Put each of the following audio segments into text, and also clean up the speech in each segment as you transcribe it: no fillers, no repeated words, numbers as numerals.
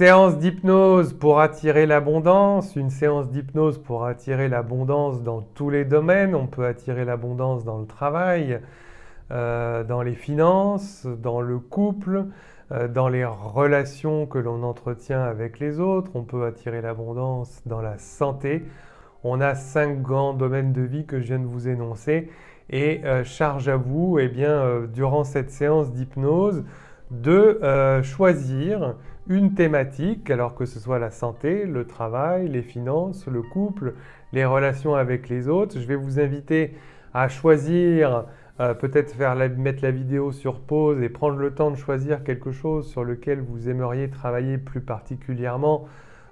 Séance d'hypnose pour attirer l'abondance, une séance d'hypnose pour attirer l'abondance dans tous les domaines. On peut attirer l'abondance dans le travail, dans les finances, dans le couple, dans les relations que l'on entretient avec les autres. On peut attirer l'abondance dans la santé. On a 5 grands domaines de vie que je viens de vous énoncer et charge à vous, eh bien, durant cette séance d'hypnose, de choisir une thématique, alors que ce soit la santé, le travail, les finances, le couple, les relations avec les autres. Je vais vous inviter à choisir, peut-être mettre la vidéo sur pause et prendre le temps de choisir quelque chose sur lequel vous aimeriez travailler plus particulièrement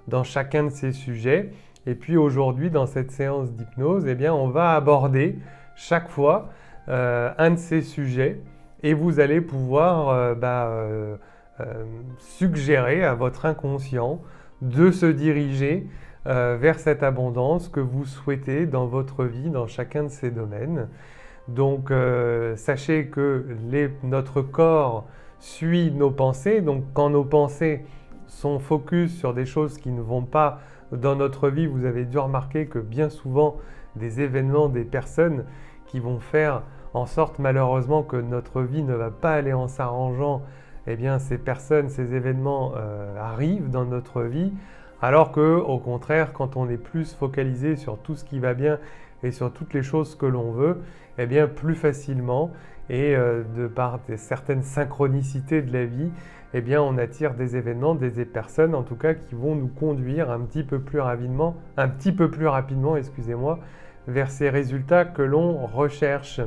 dans chacun de ces sujets. Et puis aujourd'hui, dans cette séance d'hypnose, eh bien, on va aborder chaque fois un de ces sujets et vous allez pouvoir suggérer à votre inconscient de se diriger vers cette abondance que vous souhaitez dans votre vie, dans chacun de ces domaines. Donc sachez que notre corps suit nos pensées, donc quand nos pensées sont focus sur des choses qui ne vont pas dans notre vie, vous avez dû remarquer que bien souvent des événements, des personnes qui vont faire en sorte malheureusement que notre vie ne va pas aller en s'arrangeant, eh bien ces personnes, ces événements arrivent dans notre vie, alors que au contraire, quand on est plus focalisé sur tout ce qui va bien et sur toutes les choses que l'on veut, eh bien plus facilement et de par certaines synchronicités de la vie, eh bien on attire des événements, des personnes en tout cas qui vont nous conduire un petit peu plus rapidement, excusez-moi, vers ces résultats que l'on recherche.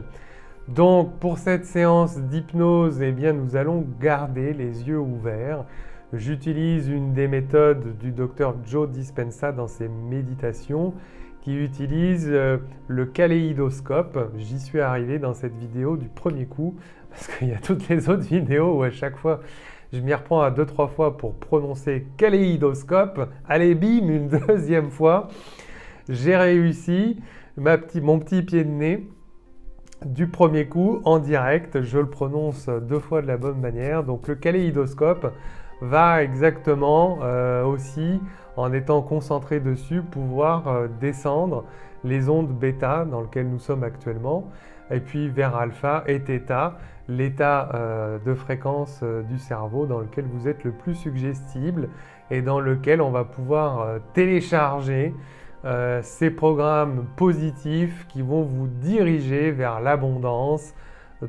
Donc pour cette séance d'hypnose, eh bien nous allons garder les yeux ouverts. J'utilise une des méthodes du docteur Joe Dispenza dans ses méditations qui utilise le kaléidoscope. J'y suis arrivé dans cette vidéo du premier coup parce qu'il y a toutes les autres vidéos où à chaque fois je m'y reprends à 2-3 fois pour prononcer kaléidoscope. Allez bim, une deuxième fois. J'ai réussi mon petit pied de nez du premier coup en direct. Je le prononce 2 fois de la bonne manière. Donc le kaléidoscope va exactement aussi, en étant concentré dessus, pouvoir descendre les ondes bêta dans lesquelles nous sommes actuellement, et puis vers alpha et theta, l'état de fréquence du cerveau dans lequel vous êtes le plus suggestible et dans lequel on va pouvoir télécharger ces programmes positifs qui vont vous diriger vers l'abondance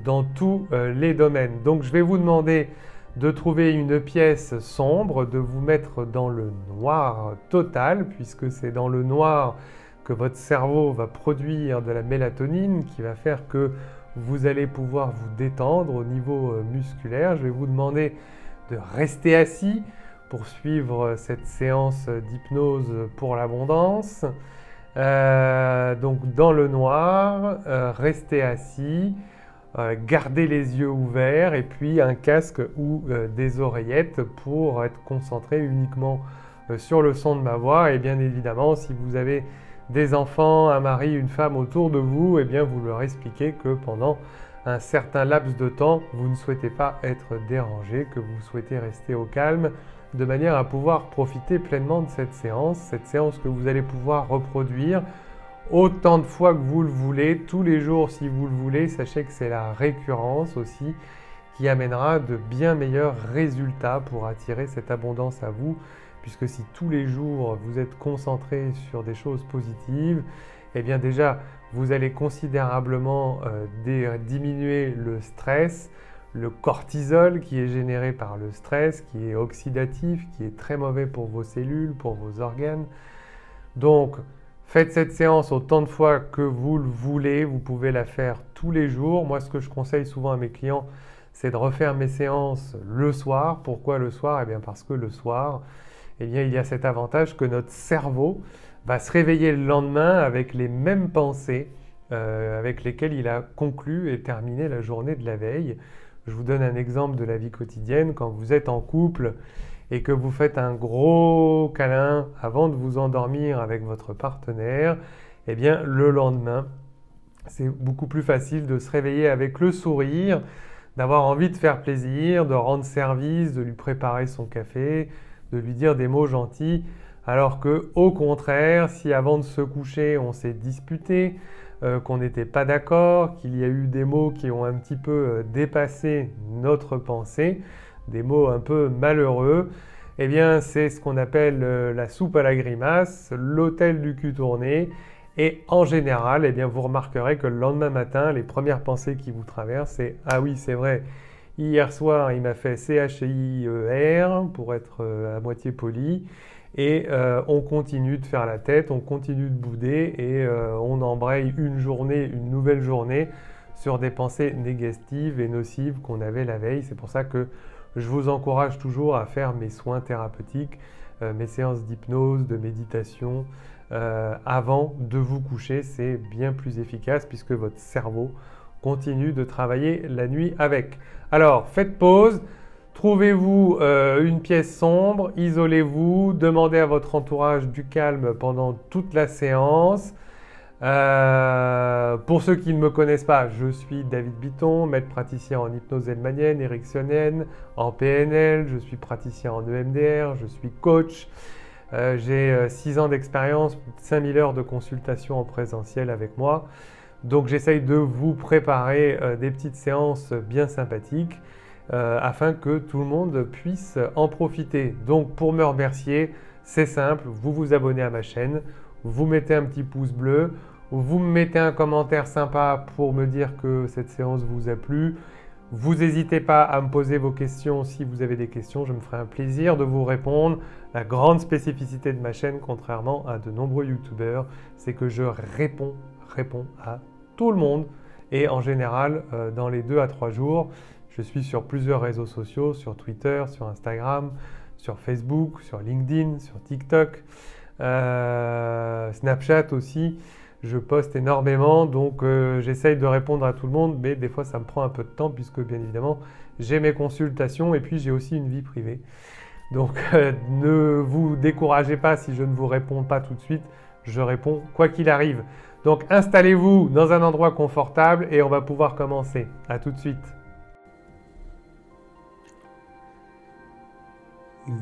dans tous les domaines. Donc je vais vous demander de trouver une pièce sombre, de vous mettre dans le noir total, puisque c'est dans le noir que votre cerveau va produire de la mélatonine qui va faire que vous allez pouvoir vous détendre au niveau musculaire. Je vais vous demander de rester assis pour suivre cette séance d'hypnose pour l'abondance. Donc dans le noir, restez assis. Garder les yeux ouverts et puis un casque ou des oreillettes pour être concentré uniquement sur le son de ma voix. Et bien évidemment, si vous avez des enfants, un mari, une femme autour de vous, eh bien vous leur expliquez que pendant un certain laps de temps, vous ne souhaitez pas être dérangé, que vous souhaitez rester au calme, de manière à pouvoir profiter pleinement de cette séance que vous allez pouvoir reproduire autant de fois que vous le voulez, tous les jours si vous le voulez. Sachez que c'est la récurrence aussi qui amènera de bien meilleurs résultats pour attirer cette abondance à vous, puisque si tous les jours vous êtes concentré sur des choses positives, eh bien déjà vous allez considérablement diminuer le stress, le cortisol qui est généré par le stress, qui est oxydatif, qui est très mauvais pour vos cellules, pour vos organes. Donc faites cette séance autant de fois que vous le voulez, vous pouvez la faire tous les jours. Moi, ce que je conseille souvent à mes clients, c'est de refaire mes séances le soir. Pourquoi le soir? Eh bien parce que le soir, eh bien, il y a cet avantage que notre cerveau va se réveiller le lendemain avec les mêmes pensées avec lesquelles il a conclu et terminé la journée de la veille. Je vous donne un exemple de la vie quotidienne. Quand vous êtes en couple et que vous faites un gros câlin avant de vous endormir avec votre partenaire, eh bien le lendemain, c'est beaucoup plus facile de se réveiller avec le sourire, d'avoir envie de faire plaisir, de rendre service, de lui préparer son café, de lui dire des mots gentils, alors que au contraire, si avant de se coucher on s'est disputé, qu'on n'était pas d'accord, qu'il y a eu des mots qui ont un petit peu dépassé notre pensée, des mots un peu malheureux, eh bien c'est ce qu'on appelle la soupe à la grimace, l'hôtel du cul tourné. Et en général, eh bien, vous remarquerez que le lendemain matin, les premières pensées qui vous traversent, c'est ah oui, c'est vrai, hier soir, il m'a fait CHIER pour être à moitié poli. Et on continue de faire la tête, on continue de bouder et on embraye une journée, une nouvelle journée sur des pensées négatives et nocives qu'on avait la veille. C'est pour ça que je vous encourage toujours à faire mes soins thérapeutiques, mes séances d'hypnose, de méditation avant de vous coucher. C'est bien plus efficace puisque votre cerveau continue de travailler la nuit avec. Alors, faites pause. Trouvez-vous une pièce sombre, isolez-vous, demandez à votre entourage du calme pendant toute la séance. Pour ceux qui ne me connaissent pas, je suis David Bitton, maître praticien en hypnose hellmanienne, ericksonienne, en PNL, je suis praticien en EMDR, je suis coach. J'ai 6 ans d'expérience, 5000 heures de consultation en présentiel avec moi. Donc j'essaye de vous préparer des petites séances bien sympathiques afin que tout le monde puisse en profiter. Donc pour me remercier, c'est simple, vous vous abonnez à ma chaîne, vous mettez un petit pouce bleu, vous me mettez un commentaire sympa pour me dire que cette séance vous a plu. Vous n'hésitez pas à me poser vos questions si vous avez des questions, je me ferai un plaisir de vous répondre. La grande spécificité de ma chaîne, contrairement à de nombreux youtubeurs, c'est que je réponds à tout le monde et en général dans les 2 à 3 jours. Je suis sur plusieurs réseaux sociaux, sur Twitter, sur Instagram, sur Facebook, sur LinkedIn, sur TikTok, Snapchat aussi. Je poste énormément, donc j'essaye de répondre à tout le monde, mais des fois ça me prend un peu de temps puisque bien évidemment j'ai mes consultations et puis j'ai aussi une vie privée. Donc ne vous découragez pas si je ne vous réponds pas tout de suite, je réponds quoi qu'il arrive. Donc installez-vous dans un endroit confortable et on va pouvoir commencer. À tout de suite.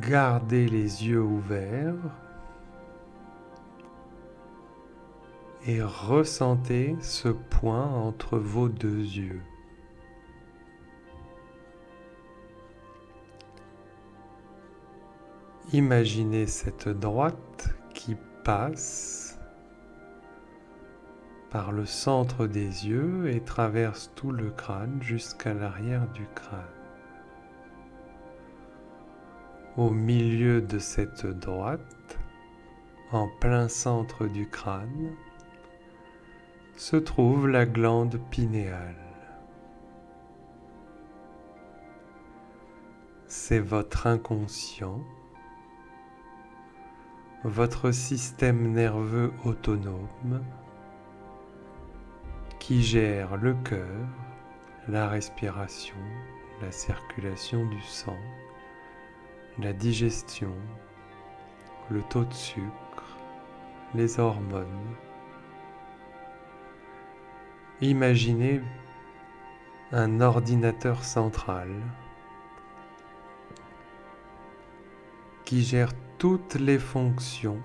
Gardez les yeux ouverts et ressentez ce point entre vos 2 yeux. Imaginez cette droite qui passe par le centre des yeux et traverse tout le crâne jusqu'à l'arrière du crâne. Au milieu de cette droite, en plein centre du crâne, se trouve la glande pinéale. C'est votre inconscient, votre système nerveux autonome qui gère le cœur, la respiration, la circulation du sang, la digestion, le taux de sucre, les hormones. Imaginez un ordinateur central qui gère toutes les fonctions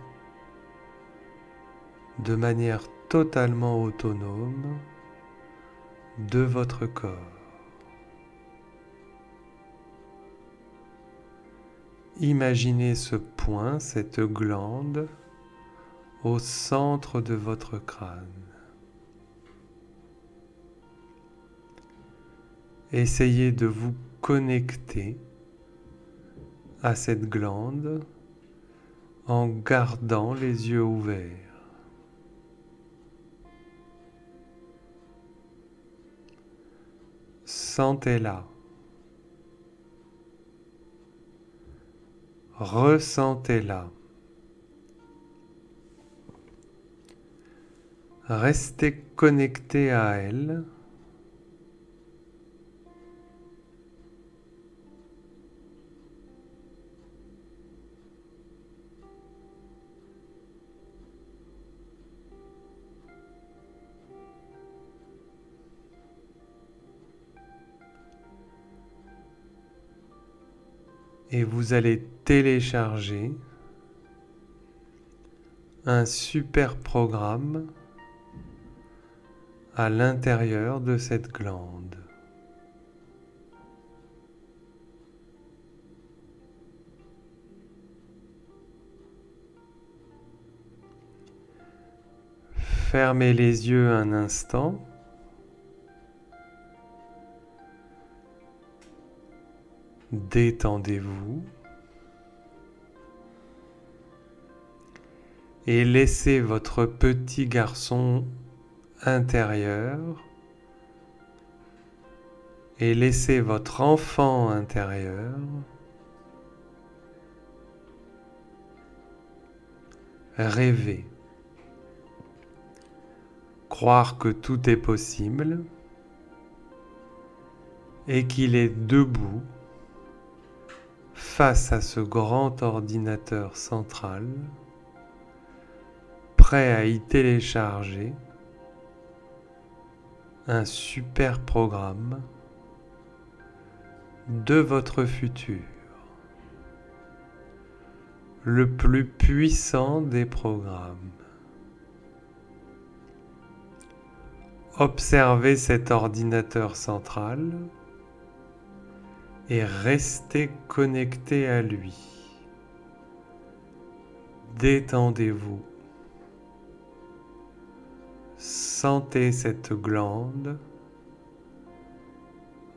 de manière totalement autonome de votre corps. Imaginez ce point, cette glande, au centre de votre crâne. Essayez de vous connecter à cette glande en gardant les yeux ouverts. Sentez-la. Ressentez-la. Restez connecté à elle. et vous allez télécharger un super programme à l'intérieur de cette glande. Fermez les yeux un instant. Détendez-vous et laissez votre petit garçon intérieur et laissez votre enfant intérieur rêver, croire que tout est possible et qu'il est debout face à ce grand ordinateur central, prêt à y télécharger un super programme de votre futur, le plus puissant des programmes. Observez cet ordinateur central et restez connecté à lui. Détendez-vous. Sentez cette glande.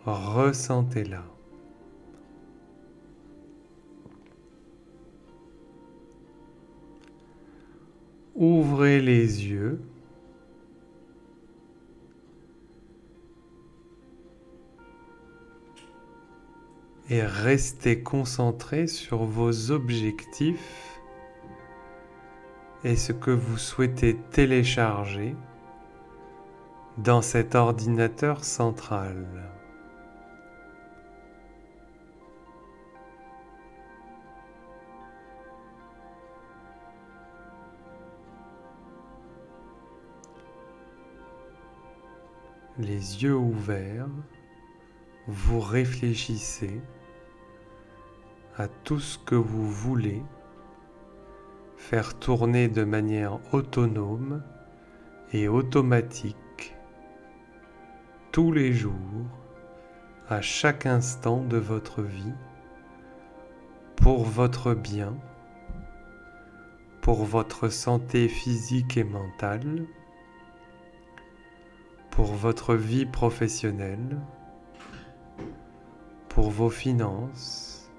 Ressentez-la. Ouvrez les yeux. Et restez concentré sur vos objectifs et ce que vous souhaitez télécharger dans cet ordinateur central. Les yeux ouverts, vous réfléchissez à tout ce que vous voulez faire tourner de manière autonome et automatique tous les jours, à chaque instant de votre vie, pour votre bien, pour votre santé physique et mentale, pour votre vie professionnelle, pour vos finances,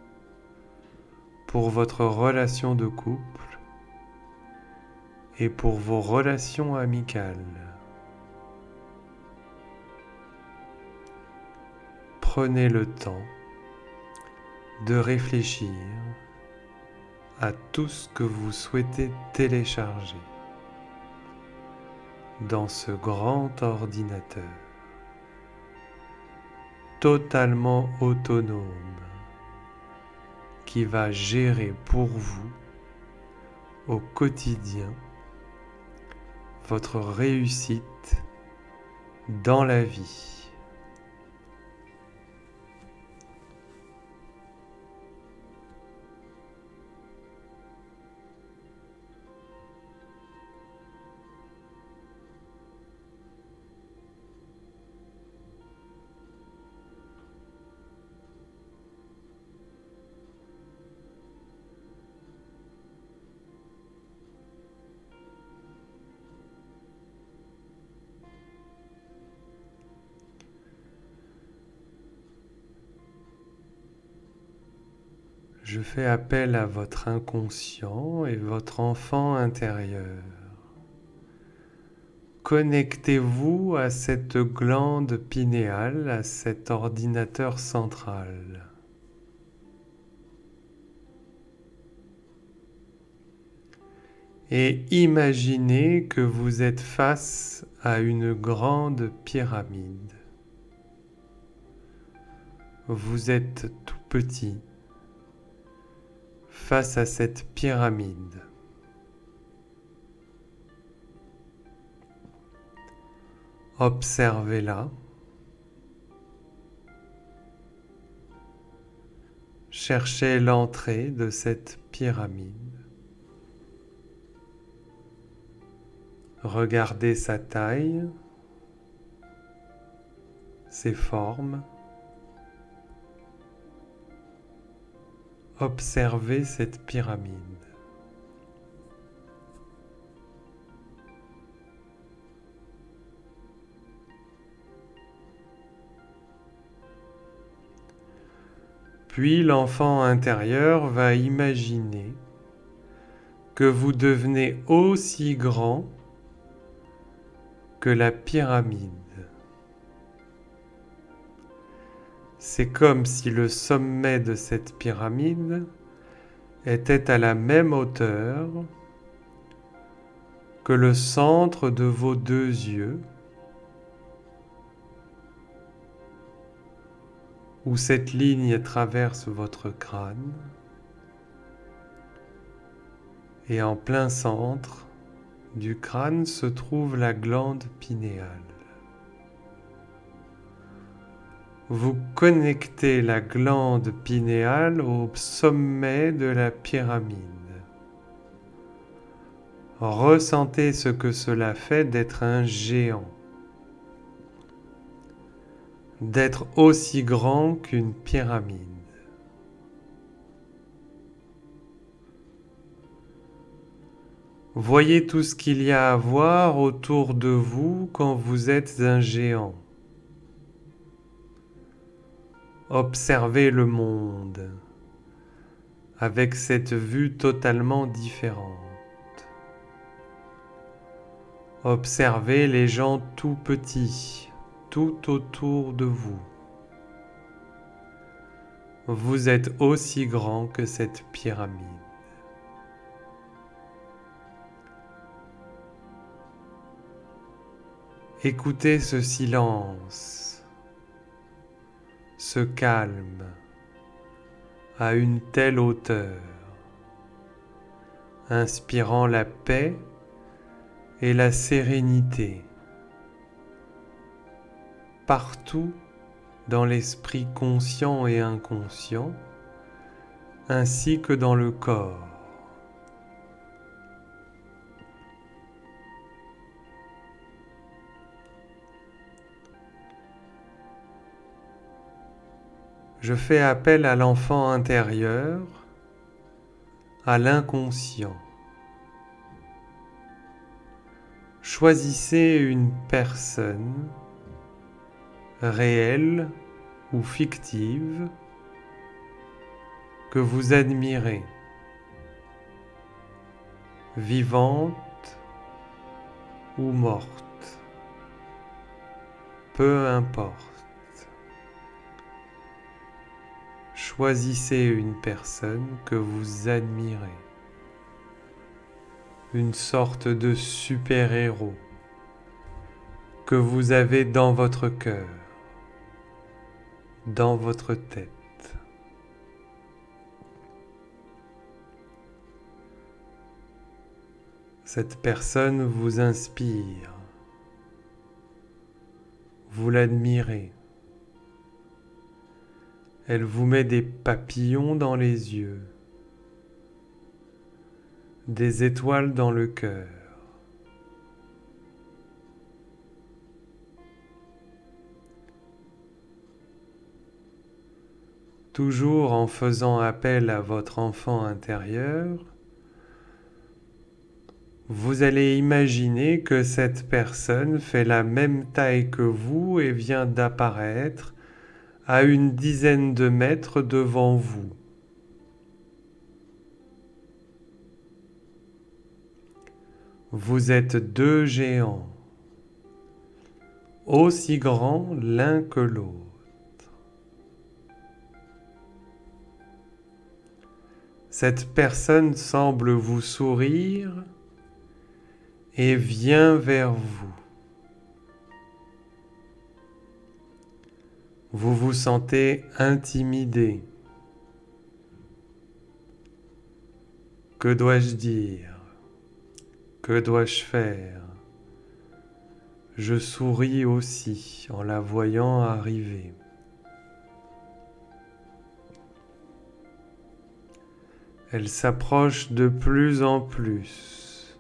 pour votre relation de couple et pour vos relations amicales. Prenez le temps de réfléchir à tout ce que vous souhaitez télécharger dans ce grand ordinateur totalement autonome qui va gérer pour vous au quotidien votre réussite dans la vie. Je fais appel à votre inconscient et votre enfant intérieur. Connectez-vous à cette glande pinéale, à cet ordinateur central. Et imaginez que vous êtes face à une grande pyramide. Vous êtes tout petit face à cette pyramide. Observez-la. cherchez l'entrée de cette pyramide. Regardez sa taille, ses formes. Observez cette pyramide. Puis l'enfant intérieur va imaginer que vous devenez aussi grand que la pyramide. C'est comme si le sommet de cette pyramide était à la même hauteur que le centre de vos deux yeux, où cette ligne traverse votre crâne, et en plein centre du crâne se trouve la glande pinéale. Vous connectez la glande pinéale au sommet de la pyramide. Ressentez ce que cela fait d'être un géant, d'être aussi grand qu'une pyramide. Voyez tout ce qu'il y a à voir autour de vous quand vous êtes un géant. Observez le monde avec cette vue totalement différente. Observez les gens tout petits, tout autour de vous. Vous êtes aussi grand que cette pyramide. Écoutez ce silence, ce calme à une telle hauteur, inspirant la paix et la sérénité partout dans l'esprit conscient et inconscient, ainsi que dans le corps. Je fais appel à l'enfant intérieur, à l'inconscient. Choisissez une personne, réelle ou fictive, que vous admirez, vivante ou morte, peu importe. Choisissez une personne que vous admirez, une sorte de super-héros que vous avez dans votre cœur, dans votre tête. Cette personne vous inspire, vous l'admirez. Elle vous met des papillons dans les yeux, des étoiles dans le cœur. Toujours en faisant appel à votre enfant intérieur, vous allez imaginer que cette personne fait la même taille que vous et vient d'apparaître à une dizaine de mètres devant vous. Vous êtes deux géants, aussi grands l'un que l'autre. Cette personne semble vous sourire et vient vers vous. Vous vous sentez intimidé. Que dois-je dire? Que dois-je faire? Je souris aussi en la voyant arriver. Elle s'approche de plus en plus.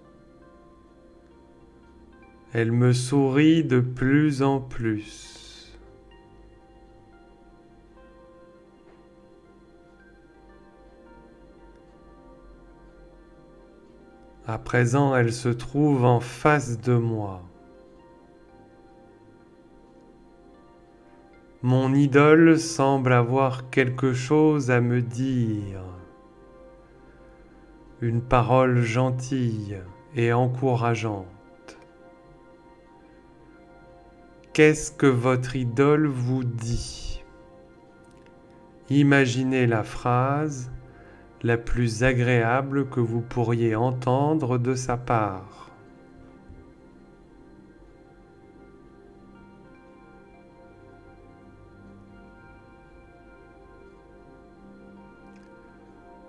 Elle me sourit de plus en plus. À présent, elle se trouve en face de moi. Mon idole semble avoir quelque chose à me dire. Une parole gentille et encourageante. Qu'est-ce que votre idole vous dit? Imaginez la phrase la plus agréable que vous pourriez entendre de sa part.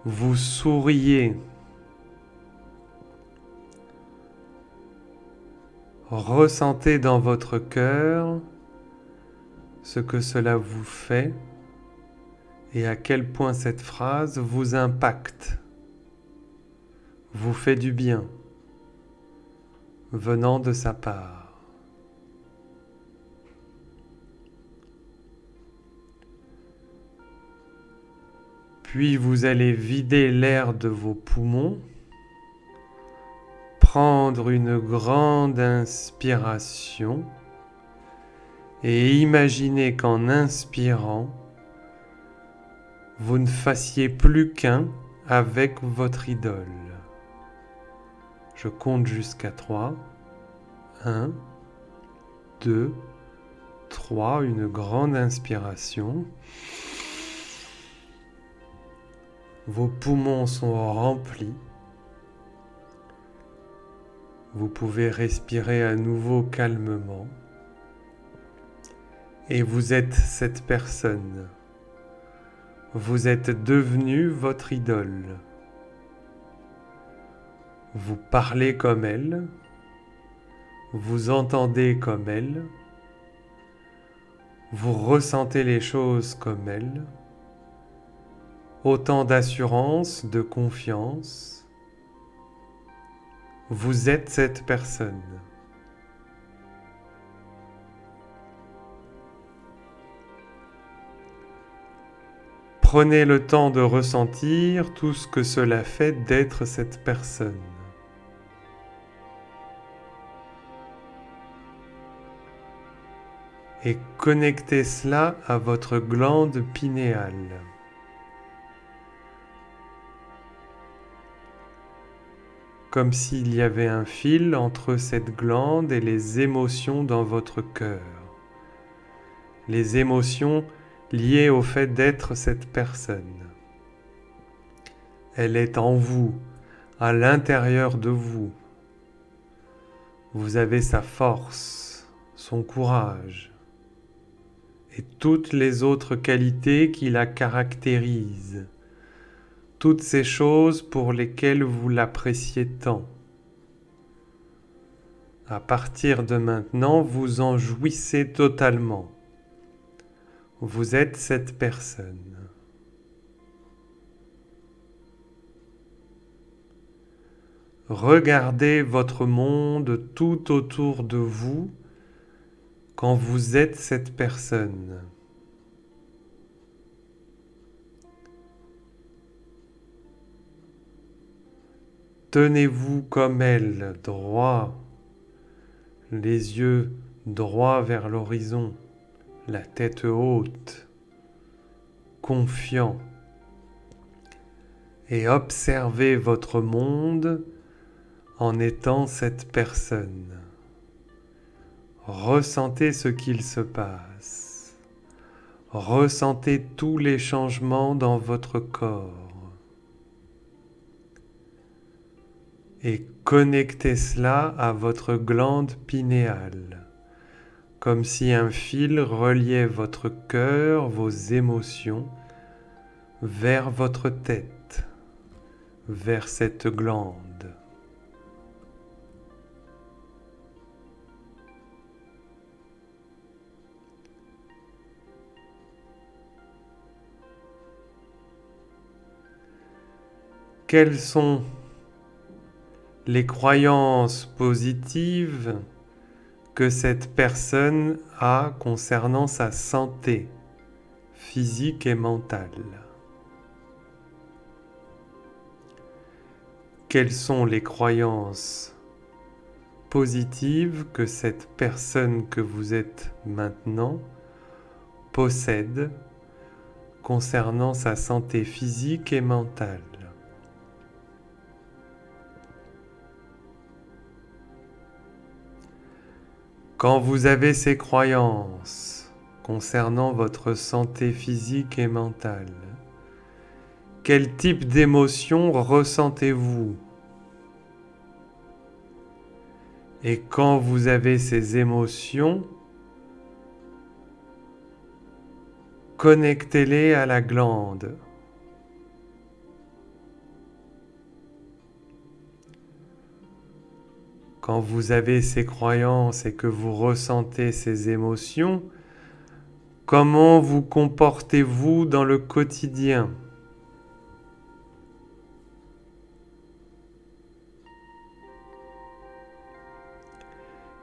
Vous souriez. Ressentez dans votre cœur ce que cela vous fait et à quel point cette phrase vous impacte, vous fait du bien, venant de sa part. Puis vous allez vider l'air de vos poumons, prendre une grande inspiration et imaginer qu'en inspirant, vous ne fassiez plus qu'un avec votre idole. Je compte jusqu'à 3. 1, 2, 3. Une grande inspiration. Vos poumons sont remplis. Vous pouvez respirer à nouveau calmement. Et vous êtes cette personne. Vous êtes devenu votre idole. Vous parlez comme elle. Vous entendez comme elle. Vous ressentez les choses comme elle. Autant d'assurance, de confiance. Vous êtes cette personne. Prenez le temps de ressentir tout ce que cela fait d'être cette personne. Et connectez cela à votre glande pinéale. Comme s'il y avait un fil entre cette glande et les émotions dans votre cœur. Les émotions liées au fait d'être cette personne. Elle est en vous, à l'intérieur de vous. Vous avez sa force, son courage et toutes les autres qualités qui la caractérisent. Toutes ces choses pour lesquelles vous l'appréciez tant. À partir de maintenant, vous en jouissez totalement. Vous êtes cette personne. Regardez votre monde tout autour de vous quand vous êtes cette personne. Tenez-vous comme elle, droit, les yeux droits vers l'horizon, la tête haute, confiant, et observez votre monde en étant cette personne. Ressentez ce qu'il se passe. Ressentez tous les changements dans votre corps. Et connectez cela à votre glande pinéale, comme si un fil reliait votre cœur, vos émotions, vers votre tête, vers cette glande. Quelles sont les croyances positives que cette personne a concernant sa santé physique et mentale? Quelles sont les croyances positives que cette personne que vous êtes maintenant possède concernant sa santé physique et mentale? Quand vous avez ces croyances concernant votre santé physique et mentale, quel type d'émotion ressentez-vous? Et quand vous avez ces émotions, connectez-les à la glande. Quand vous avez ces croyances et que vous ressentez ces émotions, comment vous comportez-vous dans le quotidien?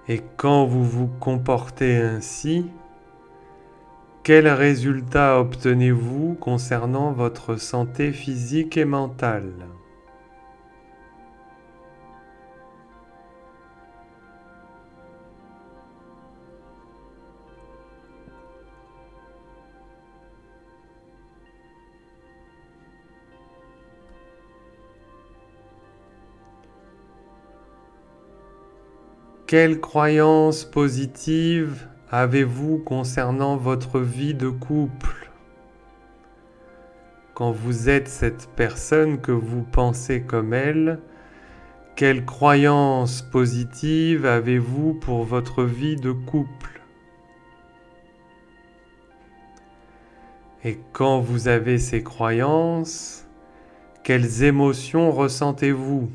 Et quand vous vous comportez ainsi, quels résultats obtenez-vous concernant votre santé physique et mentale? Quelles croyances positives avez-vous concernant votre vie de couple? Quand vous êtes cette personne que vous pensez comme elle, quelles croyances positives avez-vous pour votre vie de couple? Et quand vous avez ces croyances, quelles émotions ressentez-vous?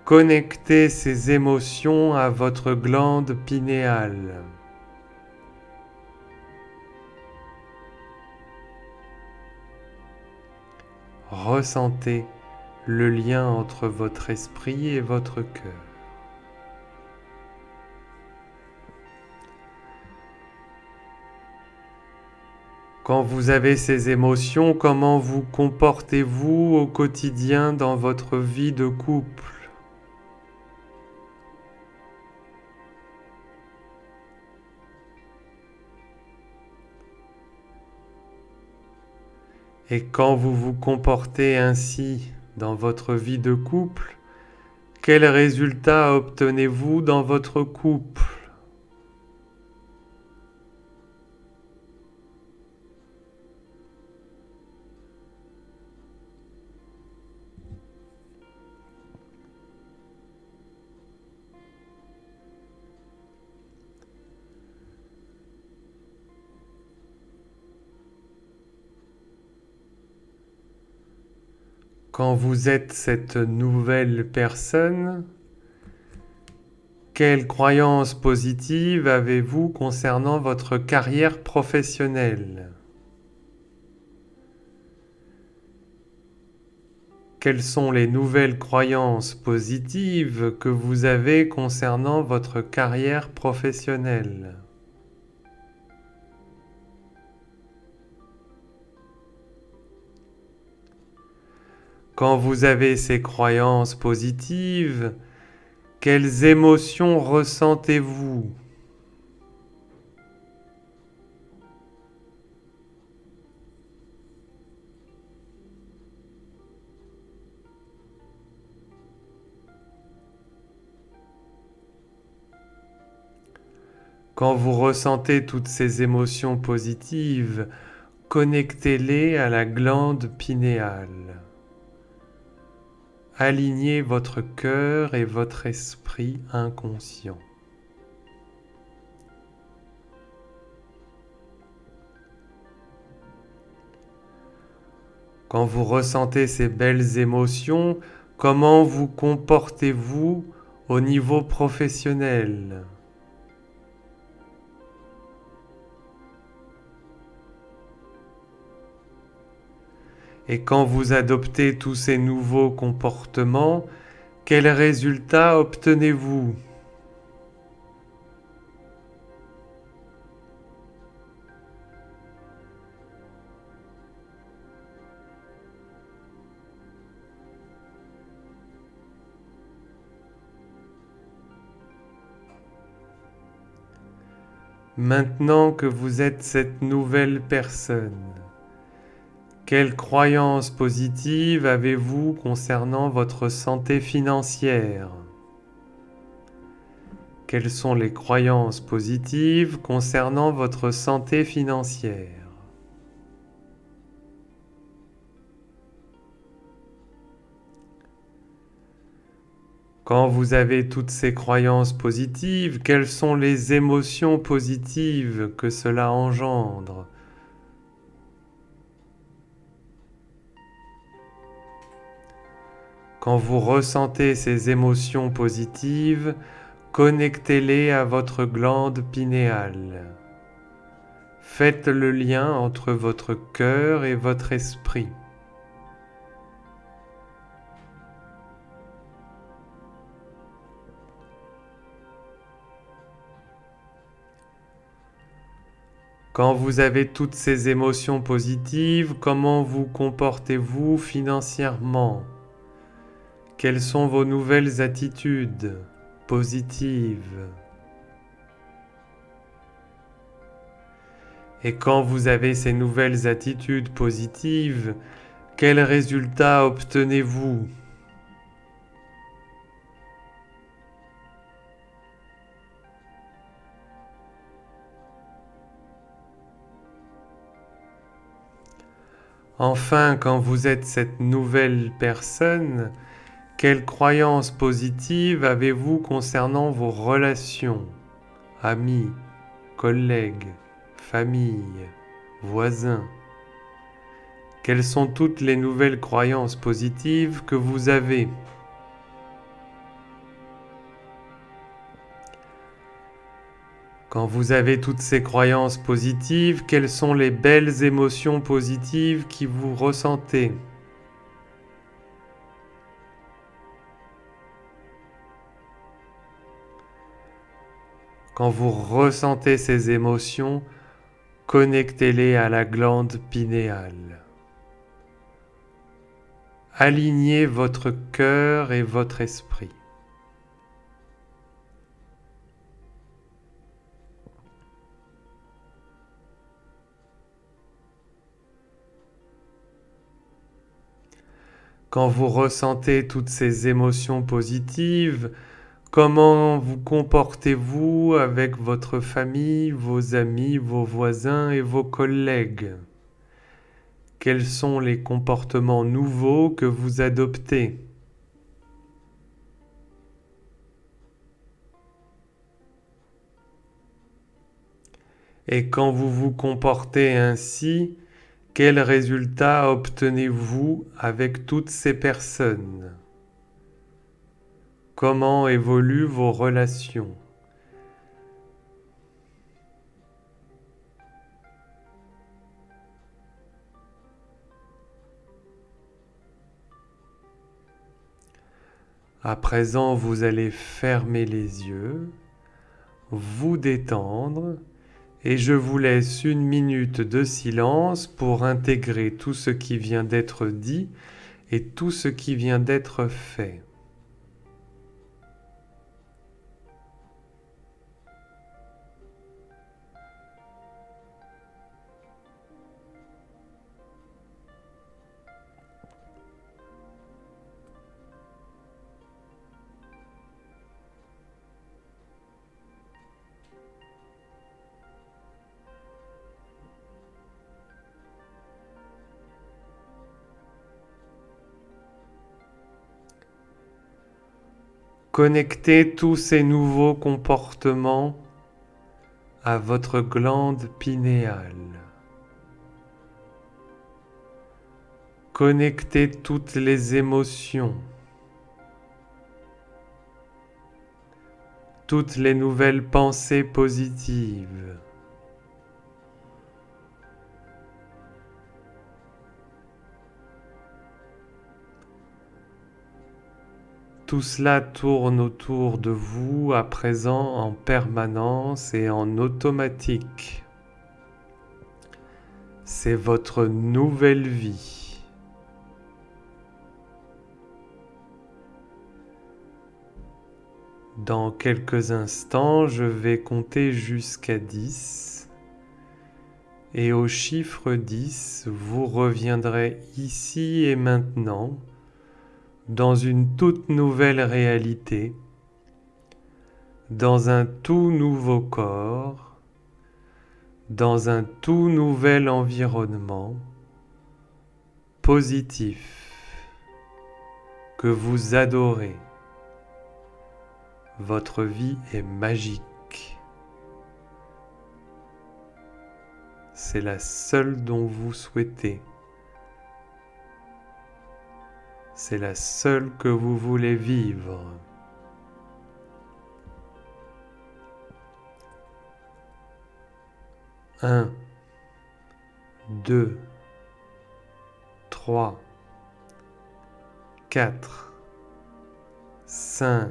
Connectez ces émotions à votre glande pinéale. Ressentez le lien entre votre esprit et votre cœur. Quand vous avez ces émotions, comment vous comportez-vous au quotidien dans votre vie de couple? Et quand vous vous comportez ainsi dans votre vie de couple, quels résultats obtenez-vous dans votre couple? Quand vous êtes cette nouvelle personne, quelles croyances positives avez-vous concernant votre carrière professionnelle? Quelles sont les nouvelles croyances positives que vous avez concernant votre carrière professionnelle? Quand vous avez ces croyances positives, quelles émotions ressentez-vous? Quand vous ressentez toutes ces émotions positives, connectez-les à la glande pinéale. Alignez votre cœur et votre esprit inconscient. Quand vous ressentez ces belles émotions, comment vous comportez-vous au niveau professionnel? Et quand vous adoptez tous ces nouveaux comportements, quels résultats obtenez-vous ? Maintenant que vous êtes cette nouvelle personne, quelles croyances positives avez-vous concernant votre santé financière ? Quelles sont les croyances positives concernant votre santé financière ? Quand vous avez toutes ces croyances positives, quelles sont les émotions positives que cela engendre ? Quand vous ressentez ces émotions positives, connectez-les à votre glande pinéale. Faites le lien entre votre cœur et votre esprit. Quand vous avez toutes ces émotions positives, comment vous comportez-vous financièrement ? Quelles sont vos nouvelles attitudes positives ? Et quand vous avez ces nouvelles attitudes positives, quels résultats obtenez-vous ? Enfin, quand vous êtes cette nouvelle personne, quelles croyances positives avez-vous concernant vos relations, amis, collègues, famille, voisins ? Quelles sont toutes les nouvelles croyances positives que vous avez ? Quand vous avez toutes ces croyances positives, quelles sont les belles émotions positives que vous ressentez ? Quand vous ressentez ces émotions, connectez-les à la glande pinéale. Alignez votre cœur et votre esprit. Quand vous ressentez toutes ces émotions positives, comment vous comportez-vous avec votre famille, vos amis, vos voisins et vos collègues ? Quels sont les comportements nouveaux que vous adoptez ? Et quand vous vous comportez ainsi, quels résultats obtenez-vous avec toutes ces personnes ? Comment évoluent vos relations ? À présent, vous allez fermer les yeux, vous détendre, et je vous laisse 1 minute de silence pour intégrer tout ce qui vient d'être dit et tout ce qui vient d'être fait. Connectez tous ces nouveaux comportements à votre glande pinéale. Connectez toutes les émotions, toutes les nouvelles pensées positives. Tout cela tourne autour de vous à présent en permanence et en automatique. C'est votre nouvelle vie. Dans quelques instants, je vais compter jusqu'à 10. Et au chiffre 10, vous reviendrez ici et maintenant dans une toute nouvelle réalité, dans un tout nouveau corps, dans un tout nouvel environnement positif que vous adorez. Votre vie est magique. C'est la seule dont vous souhaitez. C'est la seule que vous voulez vivre. Un, 2, 3, 4, 5,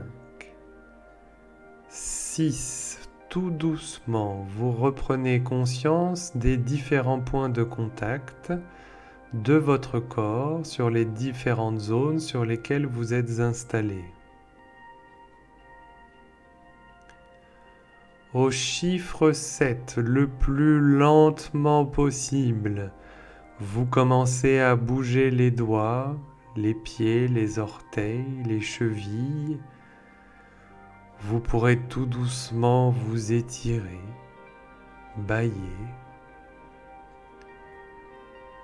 6. Tout doucement, vous reprenez conscience des différents points de contact de votre corps sur les différentes zones sur lesquelles vous êtes installé. Au chiffre 7, le plus lentement possible, vous commencez à bouger les doigts, les pieds, les orteils, les chevilles. Vous pourrez tout doucement vous étirer, bâiller.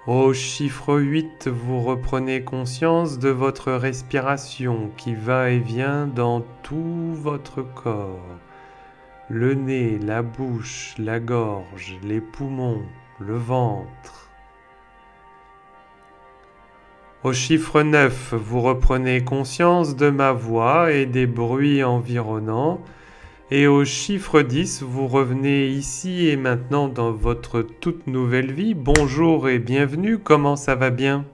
Au chiffre 8, vous reprenez conscience de votre respiration qui va et vient dans tout votre corps. Le nez, la bouche, la gorge, les poumons, le ventre. Au chiffre 9, vous reprenez conscience de ma voix et des bruits environnants. Et au chiffre 10, vous revenez ici et maintenant dans votre toute nouvelle vie. Bonjour et bienvenue, comment ça va bien ?